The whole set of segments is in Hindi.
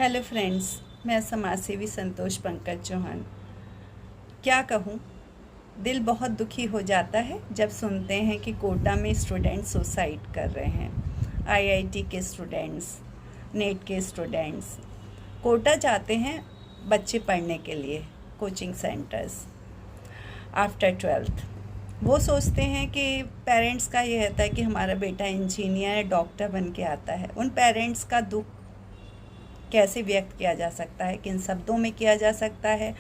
हेलो फ्रेंड्स, मैं समाजसेवी संतोष पंकज चौहान। क्या कहूँ, दिल बहुत दुखी हो जाता है जब सुनते हैं कि कोटा में स्टूडेंट सुसाइड कर रहे हैं। आईआईटी के स्टूडेंट्स, नेट के स्टूडेंट्स कोटा जाते हैं बच्चे पढ़ने के लिए, कोचिंग सेंटर्स आफ्टर 12th। वो सोचते हैं कि पेरेंट्स का ये रहता है कि हमारा बेटा इंजीनियर डॉक्टर बन के आता है। उन पेरेंट्स का दुख कैसे व्यक्त किया जा सकता है, किन शब्दों में किया जा सकता है?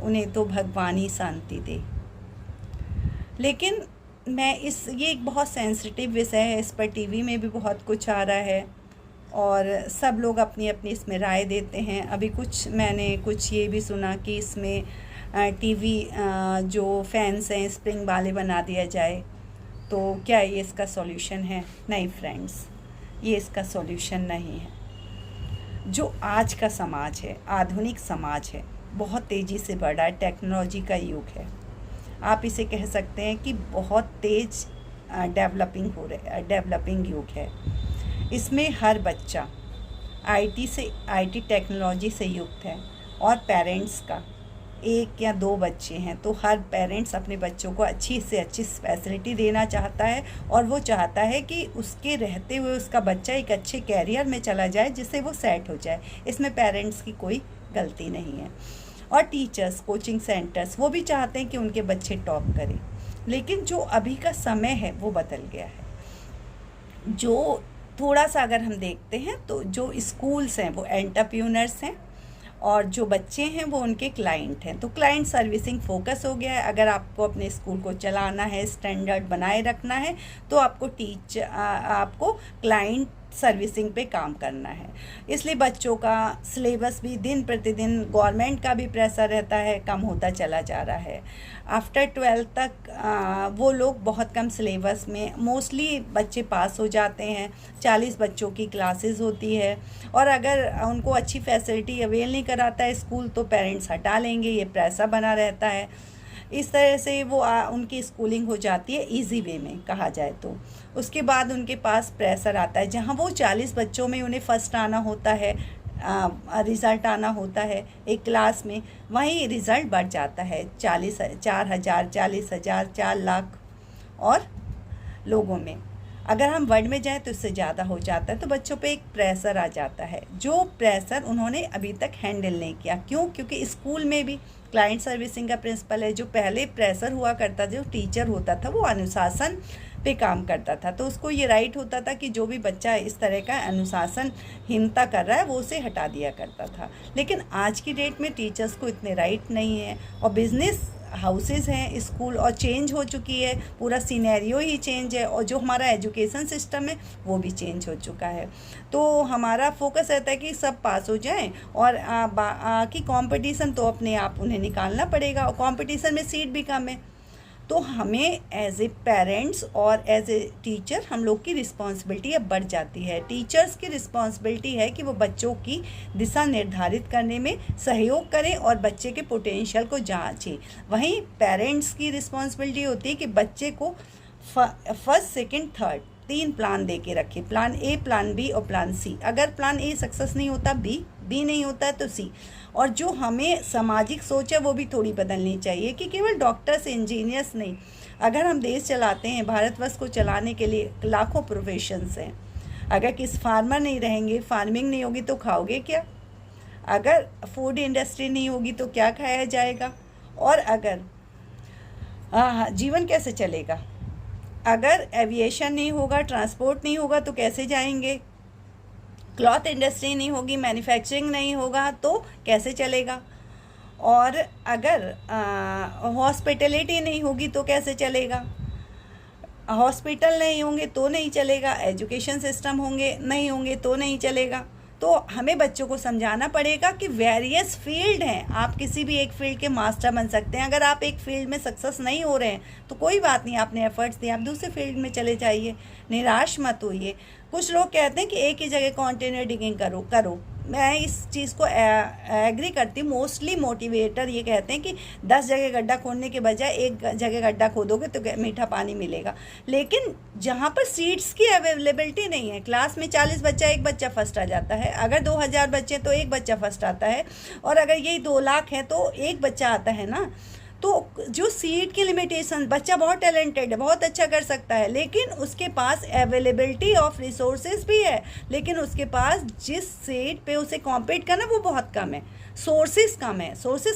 उन्हें तो भगवान ही शांति दे। लेकिन ये एक बहुत सेंसिटिव विषय है, इस पर टीवी में भी बहुत कुछ आ रहा है और सब लोग अपनी अपनी इसमें राय देते हैं। अभी मैंने कुछ ये भी सुना कि इसमें टीवी जो फैंस हैं स्प्रिंग वाले बना दिया जाए, तो क्या ये इसका सॉल्यूशन है? नहीं फ्रेंड्स, ये इसका सॉल्यूशन नहीं है। जो आज का समाज है, आधुनिक समाज है, बहुत तेज़ी से बढ़ा है, टेक्नोलॉजी का युग है। आप इसे कह सकते हैं कि बहुत तेज़ डेवलपिंग युग है। इसमें हर बच्चा आईटी टेक्नोलॉजी से युक्त है और पेरेंट्स का एक या दो बच्चे हैं तो हर पेरेंट्स अपने बच्चों को अच्छी से अच्छी फैसिलिटी देना चाहता है और वो चाहता है कि उसके रहते हुए उसका बच्चा एक अच्छे कैरियर में चला जाए जिससे वो सेट हो जाए। इसमें पेरेंट्स की कोई गलती नहीं है। और टीचर्स, कोचिंग सेंटर्स वो भी चाहते हैं कि उनके बच्चे टॉप करें। लेकिन जो अभी का समय है वो बदल गया है। जो थोड़ा सा अगर हम देखते हैं तो जो स्कूल्स हैं वो एंटरप्रेन्योर्स हैं और जो बच्चे हैं वो उनके क्लाइंट हैं। तो क्लाइंट सर्विसिंग फोकस हो गया है। अगर आपको अपने स्कूल को चलाना है, स्टैंडर्ड बनाए रखना है, तो आपको क्लाइंट सर्विसिंग पे काम करना है। इसलिए बच्चों का सिलेबस भी दिन प्रतिदिन, गवर्नमेंट का भी प्रेशर रहता है, कम होता चला जा रहा है। आफ्टर 12th तक वो लोग बहुत कम सिलेबस में मोस्टली बच्चे पास हो जाते हैं। 40 बच्चों की क्लासेस होती है और अगर उनको अच्छी फैसिलिटी अवेल नहीं कराता है स्कूल तो पेरेंट्स हटा लेंगे, ये प्रेशर बना रहता है। इस तरह से वो उनकी स्कूलिंग हो जाती है इजी वे में कहा जाए तो। उसके बाद उनके पास प्रेशर आता है, जहाँ वो 40 बच्चों में उन्हें फर्स्ट आना होता है, रिज़ल्ट आना होता है एक क्लास में, वहीं रिज़ल्ट बढ़ जाता है 4,000, 40,000, 4 लाख और लोगों में। अगर हम वर्ड में जाएँ तो इससे ज़्यादा हो जाता है। तो बच्चों पे एक प्रेशर आ जाता है, जो प्रेशर उन्होंने अभी तक हैंडल नहीं किया। क्यों? क्योंकि स्कूल में भी क्लाइंट सर्विसिंग का प्रिंसिपल है। जो पहले प्रेशर हुआ करता था, जो टीचर होता था, वो अनुशासन पे काम करता था, तो उसको ये राइट होता था कि जो भी बच्चा इस तरह का अनुशासनहीनता कर रहा है वो उसे हटा दिया करता था। लेकिन आज की डेट में टीचर्स को इतने राइट नहीं है और बिजनेस हाउसेस हैं स्कूल, और चेंज हो चुकी है, पूरा सिनेरियो ही चेंज है और जो हमारा एजुकेशन सिस्टम है वो भी चेंज हो चुका है। तो हमारा फोकस रहता है कि सब पास हो जाएं और कि कंपटीशन तो अपने आप उन्हें निकालना पड़ेगा और कंपटीशन में सीट भी कम है। तो हमें एज ए पेरेंट्स और एज ए टीचर हम लोग की रिस्पॉन्सिबिलिटी अब बढ़ जाती है। टीचर्स की रिस्पॉन्सिबिलिटी है कि वो बच्चों की दिशा निर्धारित करने में सहयोग करें और बच्चे के पोटेंशियल को जांचें। वहीं पेरेंट्स की रिस्पॉन्सिबिलिटी होती है कि बच्चे को फर्स्ट, सेकंड, थर्ड 3 प्लान दे के रखें। प्लान ए, प्लान बी और प्लान सी। अगर प्लान ए सक्सेस नहीं होता, बी नहीं होता है तो सी। और जो हमें सामाजिक सोच है वो भी थोड़ी बदलनी चाहिए कि केवल डॉक्टर्स, इंजीनियर्स नहीं। अगर हम देश चलाते हैं, भारतवर्ष को चलाने के लिए लाखों प्रोफेशंस हैं। अगर किस फार्मर नहीं रहेंगे, फार्मिंग नहीं होगी तो खाओगे क्या? अगर फूड इंडस्ट्री नहीं होगी तो क्या खाया जाएगा? और अगर जीवन कैसे चलेगा? अगर एविएशन नहीं होगा, ट्रांसपोर्ट नहीं होगा तो कैसे जाएंगे? क्लॉथ इंडस्ट्री नहीं होगी, मैन्युफैक्चरिंग नहीं होगा तो कैसे चलेगा? और अगर हॉस्पिटलिटी नहीं होगी तो कैसे चलेगा? हॉस्पिटल नहीं होंगे तो नहीं चलेगा, एजुकेशन सिस्टम नहीं होंगे तो नहीं चलेगा। तो हमें बच्चों को समझाना पड़ेगा कि वेरियस फील्ड हैं, आप किसी भी एक फील्ड के मास्टर बन सकते हैं। अगर आप एक फील्ड में सक्सेस नहीं हो रहे हैं तो कोई बात नहीं, आपने एफर्ट्स दिए, आप दूसरे फील्ड में चले जाइए, निराश मत होइए। कुछ लोग कहते हैं कि एक ही जगह कंटेनर डिगिंग करो, मैं इस चीज़ को एग्री करती हूँ। मोस्टली मोटिवेटर ये कहते हैं कि 10 जगह गड्ढा खोदने के बजाय एक जगह गड्ढा खोदोगे तो मीठा पानी मिलेगा। लेकिन जहाँ पर सीट्स की अवेलेबिलिटी नहीं है, क्लास में 40 बच्चा, एक बच्चा फर्स्ट आ जाता है। अगर 2000 बच्चे तो एक बच्चा फर्स्ट आता है, और अगर यही 2 लाख है तो एक बच्चा आता है ना। तो जो सीट की लिमिटेशन, बच्चा बहुत टैलेंटेड है, बहुत अच्छा कर सकता है, लेकिन उसके पास अवेलेबिलिटी ऑफ रिसोर्सेज भी है, लेकिन उसके पास जिस सीट पे उसे कॉम्पीट करना वो बहुत कम है। सोर्सेज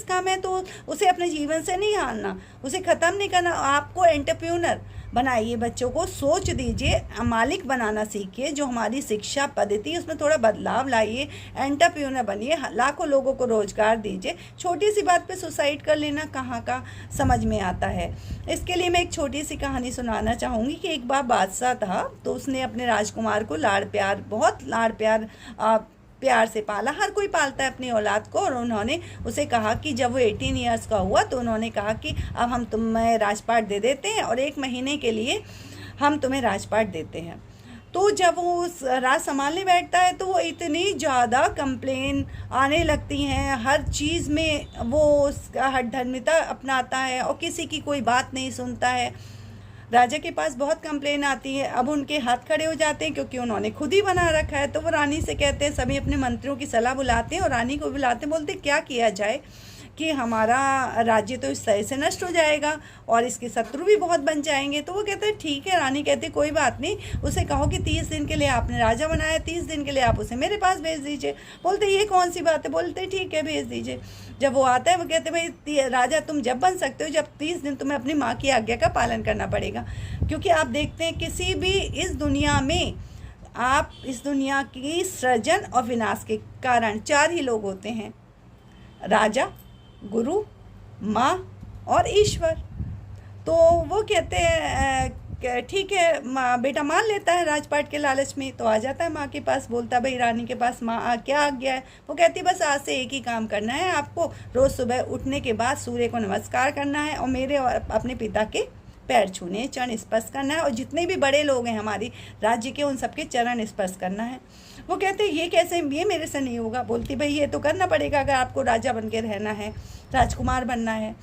कम है तो उसे अपने जीवन से नहीं हारना, उसे ख़त्म नहीं करना। आपको एंटरप्रेन्योर बनाइए, बच्चों को सोच दीजिए, मालिक बनाना सीखिए। जो हमारी शिक्षा पद्धति है उसमें थोड़ा बदलाव लाइए, एंटरप्रेन्योर बनिए, लाखों लोगों को रोजगार दीजिए। छोटी सी बात पे सुसाइड कर लेना कहाँ का समझ में आता है। इसके लिए मैं एक छोटी सी कहानी सुनाना चाहूँगी कि एक बार बादशाह था, तो उसने अपने राजकुमार को बहुत लाड़ प्यार से पाला। हर कोई पालता है अपनी औलाद को। और उन्होंने उसे कहा कि जब वो 18 ईयर्स का हुआ तो उन्होंने कहा कि अब हम तुम्हें राजपाट दे देते हैं और 1 महीने के लिए हम तुम्हें राजपाट देते हैं। तो जब वो उस राज संभालने बैठता है तो वो इतनी ज़्यादा कंप्लेन आने लगती हैं, हर चीज़ में वो उसका हठधर्मिता अपनाता है और किसी की कोई बात नहीं सुनता है। राजा के पास बहुत कंप्लेन आती है। अब उनके हाथ खड़े हो जाते हैं क्योंकि उन्होंने खुद ही बना रखा है। तो वो रानी से कहते हैं, सभी अपने मंत्रियों की सलाह बुलाते हैं और रानी को बुलाते हैं, बोलते क्या किया जाए कि हमारा राज्य तो इस तरह से नष्ट हो जाएगा और इसके शत्रु भी बहुत बन जाएंगे। तो वो कहते हैं ठीक है। रानी कहती कोई बात नहीं, उसे कहो कि 30 दिन के लिए आपने राजा बनाया, 30 दिन के लिए आप उसे मेरे पास भेज दीजिए। बोलते ये कौन सी बात है? बोलते ठीक है भेज दीजिए। जब वो आता है वो कहते भाई राजा तुम जब बन सकते हो जब 30 दिन तुम्हें अपनी माँ की आज्ञा का पालन करना पड़ेगा। क्योंकि आप देखते हैं किसी भी इस दुनिया में, आप इस दुनिया की सृजन और विनाश के कारण 4 ही लोग होते हैं, राजा, गुरु, माँ और ईश्वर। तो वो कहते हैं ठीक है, माँ बेटा मान लेता है राजपाट के लालच में, तो आ जाता है माँ के पास, बोलता भाई रानी के पास माँ क्या आ गया है। वो कहती बस आज से एक ही काम करना है आपको, रोज़ सुबह उठने के बाद सूर्य को नमस्कार करना है और मेरे और अपने पिता के पैर छूने, चरण स्पर्श करना है, और जितने भी बड़े लोग हैं हमारी राज्य के उन सबके चरण स्पर्श करना है। वो कहते हैं ये कैसे, ये मेरे से नहीं होगा। बोलती भाई ये तो करना पड़ेगा अगर आपको राजा बन के रहना है, राजकुमार बनना है।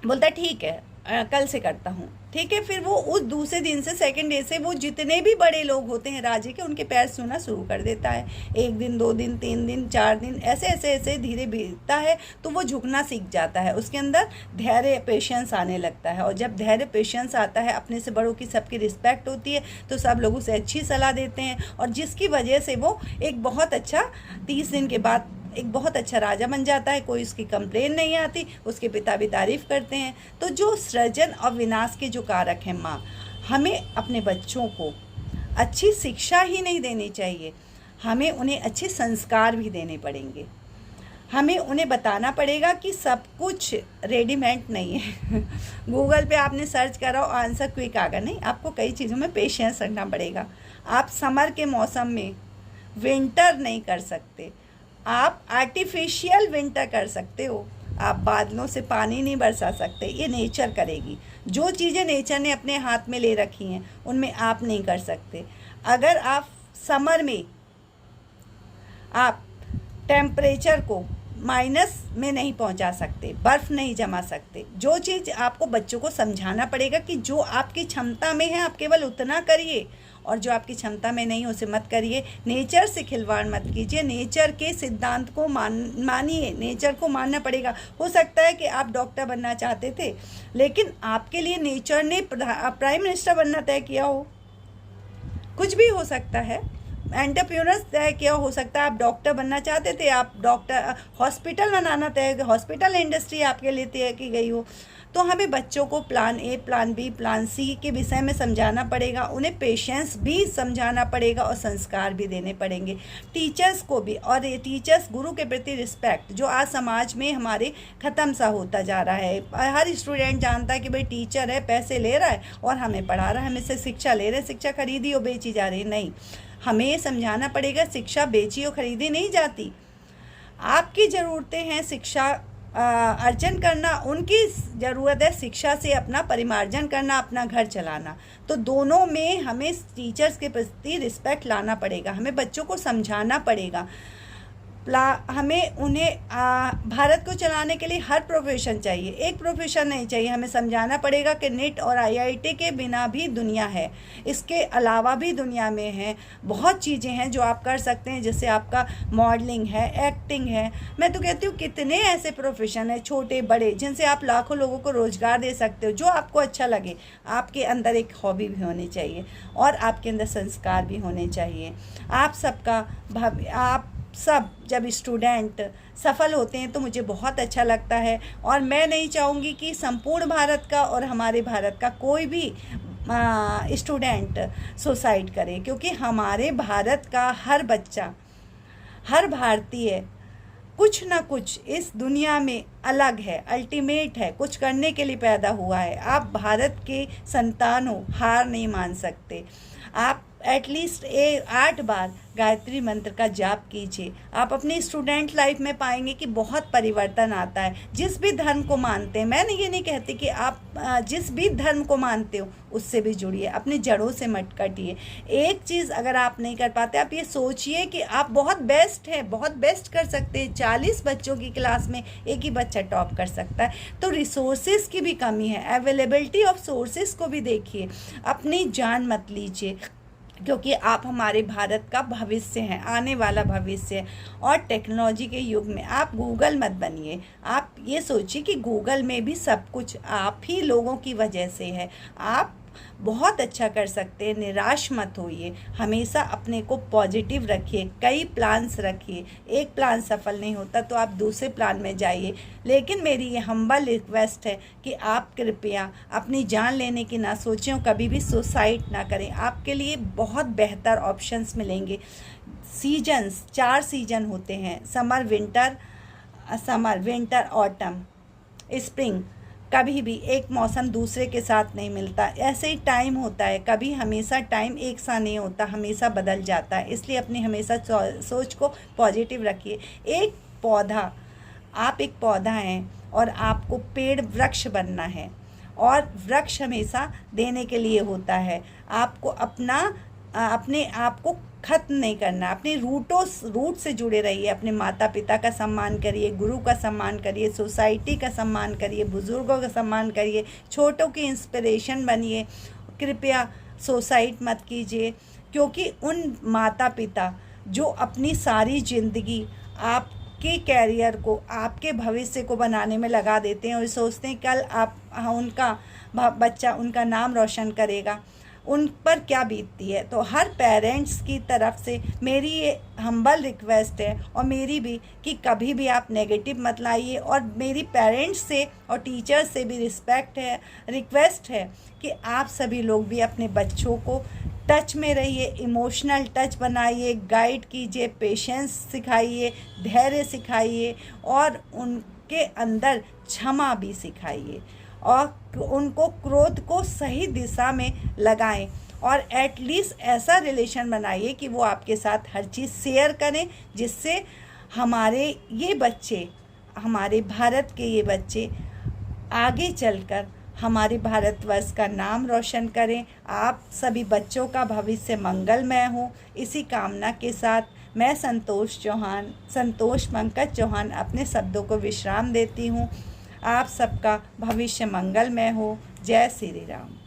बोलता ठीक है कल से करता हूँ। ठीक है, फिर वो उस दूसरे दिन से, सेकंड डे से, वो जितने भी बड़े लोग होते हैं राज्य के उनके पैर छूना शुरू कर देता है। 1 दिन, 2 दिन, 3 दिन, 4 दिन, ऐसे ऐसे ऐसे धीरे बीतता है तो वो झुकना सीख जाता है। उसके अंदर धैर्य, पेशेंस आने लगता है। और जब धैर्य, पेशेंस आता है, अपने से बड़ों की सबकी रिस्पेक्ट होती है, तो सब लोग उसे अच्छी सलाह देते हैं, और जिसकी वजह से वो एक बहुत अच्छा 30 दिन के बाद एक बहुत अच्छा राजा बन जाता है। कोई उसकी कंप्लेन नहीं आती, उसके पिता भी तारीफ़ करते हैं। तो जो सृजन और विनाश के जो कारक हैं माँ, हमें अपने बच्चों को अच्छी शिक्षा ही नहीं देनी चाहिए, हमें उन्हें अच्छे संस्कार भी देने पड़ेंगे। हमें उन्हें बताना पड़ेगा कि सब कुछ रेडीमेड नहीं है। गूगल पे आपने सर्च करा और आंसर क्विक आ गया, नहीं, आपको कई चीज़ों में पेशेंस रखना पड़ेगा। आप समर के मौसम में विंटर नहीं कर सकते, आप आर्टिफिशियल विंटर कर सकते हो। आप बादलों से पानी नहीं बरसा सकते, ये नेचर करेगी। जो चीज़ें नेचर ने अपने हाथ में ले रखी हैं उनमें आप नहीं कर सकते। अगर आप समर में आप टेम्परेचर को माइनस में नहीं पहुंचा सकते, बर्फ़ नहीं जमा सकते, जो चीज़ आपको बच्चों को समझाना पड़ेगा कि जो आपकी क्षमता में है आप केवल उतना करिए, और जो आपकी क्षमता में नहीं उसे मत करिए। नेचर से खिलवाड़ मत कीजिए, नेचर के सिद्धांत को मानिए, नेचर को मानना पड़ेगा। हो सकता है कि आप डॉक्टर बनना चाहते थे, लेकिन आपके लिए नेचर ने प्राइम मिनिस्टर बनना तय किया हो, कुछ भी हो सकता है। एंटरप्रेन्योर्स तय किया हो सकता है, आप डॉक्टर बनना चाहते थे, आप डॉक्टर हॉस्पिटल बनाना तय, हॉस्पिटल इंडस्ट्री आपके लिए तय की गई हो। तो हमें बच्चों को plan A, plan B, plan C के विषय में समझाना पड़ेगा, उन्हें पेशेंस भी समझाना पड़ेगा और संस्कार भी देने पड़ेंगे। टीचर्स को भी, और ये टीचर्स, गुरु के प्रति रिस्पेक्ट जो आज समाज में हमारे ख़त्म सा होता जा रहा है। हर स्टूडेंट जानता है कि भाई टीचर है, पैसे ले रहा है और हमें पढ़ा रहा है, हमें से शिक्षा ले रहे हैं, शिक्षा खरीदी और बेची जा रही। नहीं, हमें ये समझाना पड़ेगा शिक्षा बेची और खरीदी नहीं जाती। आपकी ज़रूरतें हैं शिक्षा अर्जन करना, उनकी ज़रूरत है शिक्षा से अपना परिमार्जन करना, अपना घर चलाना। तो दोनों में हमें टीचर्स के प्रति रिस्पेक्ट लाना पड़ेगा, हमें बच्चों को समझाना पड़ेगा। हमें उन्हें भारत को चलाने के लिए हर प्रोफेशन चाहिए, एक प्रोफेशन नहीं चाहिए। हमें समझाना पड़ेगा कि नीट और आईआईटी के बिना भी दुनिया है, इसके अलावा भी दुनिया में है बहुत चीज़ें हैं जो आप कर सकते हैं, जैसे आपका मॉडलिंग है, एक्टिंग है। मैं तो कहती हूँ कितने ऐसे प्रोफेशन हैं छोटे बड़े जिनसे आप लाखों लोगों को रोज़गार दे सकते हो, जो आपको अच्छा लगे। आपके अंदर एक हॉबी भी होनी चाहिए और आपके अंदर संस्कार भी होने चाहिए। आप सब जब स्टूडेंट सफल होते हैं तो मुझे बहुत अच्छा लगता है, और मैं नहीं चाहूँगी कि संपूर्ण भारत का और हमारे भारत का कोई भी स्टूडेंट सुसाइड करे, क्योंकि हमारे भारत का हर बच्चा, हर भारतीय कुछ ना कुछ इस दुनिया में अलग है, अल्टीमेट है, कुछ करने के लिए पैदा हुआ है। आप भारत के संतान हो, हार नहीं मान सकते। आप एटलीस्ट 8 बार गायत्री मंत्र का जाप कीजिए। आप अपनी स्टूडेंट लाइफ में पाएंगे कि बहुत परिवर्तन आता है। जिस भी धर्म को मानते हैं, मैं ये नहीं कहती कि आप जिस भी धर्म को मानते हो उससे भी जुड़िए, अपनी जड़ों से मत कटिए। एक चीज़ अगर आप नहीं कर पाते, आप ये सोचिए कि आप बहुत बेस्ट हैं, बहुत बेस्ट कर सकते हैं। 40 बच्चों की क्लास में एक ही बच्चा टॉप कर सकता है। तो रिसोर्सेज की भी कमी है, अवेलेबिलिटी ऑफ सोर्सेज को भी देखिए। अपनी जान मत लीजिए, क्योंकि आप हमारे भारत का भविष्य हैं, आने वाला भविष्य है। और टेक्नोलॉजी के युग में आप गूगल मत बनिए। आप ये सोचिए कि गूगल में भी सब कुछ आप ही लोगों की वजह से है। आप बहुत अच्छा कर सकते हैं, निराश मत होइए, हमेशा अपने को पॉजिटिव रखिए, कई प्लान्स रखिए। एक प्लान सफल नहीं होता तो आप दूसरे प्लान में जाइए। लेकिन मेरी ये हम्बल रिक्वेस्ट है कि आप कृपया अपनी जान लेने की ना सोचें, कभी भी सुसाइड ना करें। आपके लिए बहुत बेहतर ऑप्शंस मिलेंगे। सीजन्स 4 सीजन होते हैं, समर, विंटर, ऑटम, स्प्रिंग। कभी भी एक मौसम दूसरे के साथ नहीं मिलता, ऐसे ही टाइम होता है। कभी हमेशा टाइम एक सा नहीं होता, हमेशा बदल जाता है। इसलिए अपनी हमेशा सोच को पॉजिटिव रखिए। आप एक पौधा हैं और आपको पेड़ वृक्ष बनना है, और वृक्ष हमेशा देने के लिए होता है। आपको अपने आप को खत्म नहीं करना, अपने रूट से जुड़े रहिए। अपने माता पिता का सम्मान करिए, गुरु का सम्मान करिए, सोसाइटी का सम्मान करिए, बुज़ुर्गों का सम्मान करिए, छोटों की इंस्पिरेशन बनिए। कृपया सुसाइड मत कीजिए, क्योंकि उन माता पिता जो अपनी सारी ज़िंदगी आपके कैरियर को, आपके भविष्य को बनाने में लगा देते हैं और सोचते हैं कल उनका बच्चा उनका नाम रोशन करेगा, उन पर क्या बीतती है। तो हर पेरेंट्स की तरफ से मेरी ये हम्बल रिक्वेस्ट है, और मेरी भी, कि कभी भी आप नेगेटिव मत लाइए। और मेरी पेरेंट्स से और टीचर्स से भी रिक्वेस्ट है कि आप सभी लोग भी अपने बच्चों को टच में रहिए, इमोशनल टच बनाइए, गाइड कीजिए, पेशेंस सिखाइए, धैर्य सिखाइए, और उनके अंदर क्षमा भी सिखाइए, और उनको क्रोध को सही दिशा में लगाएं। और एटलीस्ट ऐसा रिलेशन बनाइए कि वो आपके साथ हर चीज़ शेयर करें, जिससे हमारे भारत के ये बच्चे आगे चलकर हमारे भारतवर्ष का नाम रोशन करें। आप सभी बच्चों का भविष्य मंगलमय हो। इसी कामना के साथ मैं संतोष पंकज चौहान अपने शब्दों को विश्राम देती हूँ। आप सबका भविष्य मंगलमय हो। जय श्री राम।